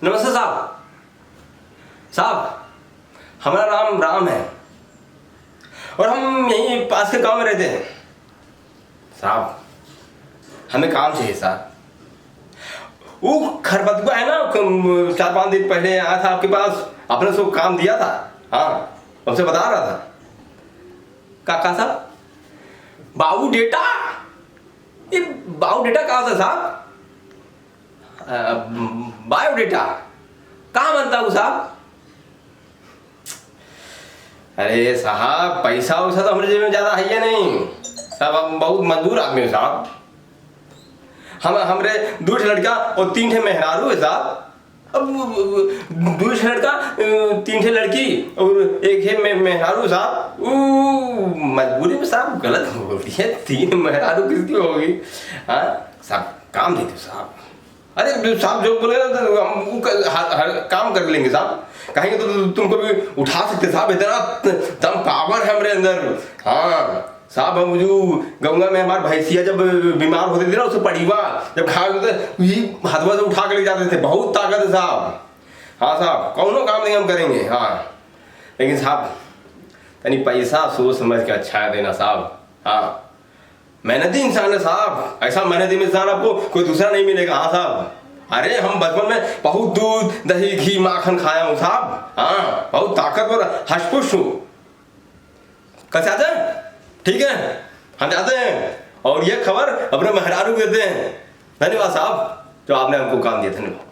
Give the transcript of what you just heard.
नमस्ते साहब। साहब हमारा नाम राम है और हम यहीं पास के गांव में रहते हैं। साहब हमें काम चाहिए साहब। वो खरपतवा है ना, 4-5 दिन पहले आया था आपके पास, आपने उसको काम दिया था। हाँ हमसे बता रहा था। काका साहब बाबू डेटा, ये बाबू डेटा कहाँ था साहब? बायोडेटा कहाँ बनता है साहब? अरे साहब पैसा वैसा तो हमारे जेब में ज्यादा है या नहीं साहब, हम बहुत मजबूर आदमी है साहब। हम हमरे 2 लड़का और 3 मेहरारू है साहब। अब 2 लड़का 3 लड़की और 1 मेहरारू साहब। मजबूरी में साहब गलत हो रही है, 3 मेहरारू किसकी होगी? हाँ साहब काम नहीं थे साहब। अरे साहब जो बोले ना हम हर काम कर लेंगे साहब, कहेंगे तो तुमको भी उठा सकते साहब, इतना दम पावर है हमारे अंदर। हाँ साहब हम जो गंगा में हमारे भैंसिया जब बीमार होती थी ना, उससे पड़ीवा जब खा होते यही हाथवा से उठा कर ले जाते थे, बहुत ताकत है साहब। हाँ साहब कौनो काम नहीं हम करेंगे। हाँ लेकिन साहब यानी पैसा सोच समझ के अच्छा है देना साहब। हाँ मेहनती इंसान है साहब, ऐसा मेहनती इंसान आपको कोई दूसरा नहीं मिलेगा। हाँ साहब अरे हम बचपन में बहुत दूध दही घी माखन खाया हूँ साहब। हाँ बहुत ताकतवर हष्पुष्ट हूँ। कल से आते हैं? ठीक है हम जाते हैं और ये खबर अपने मेहरारू को देते हैं। धन्यवाद साहब जो आपने हमको काम दिया। धन्यवाद।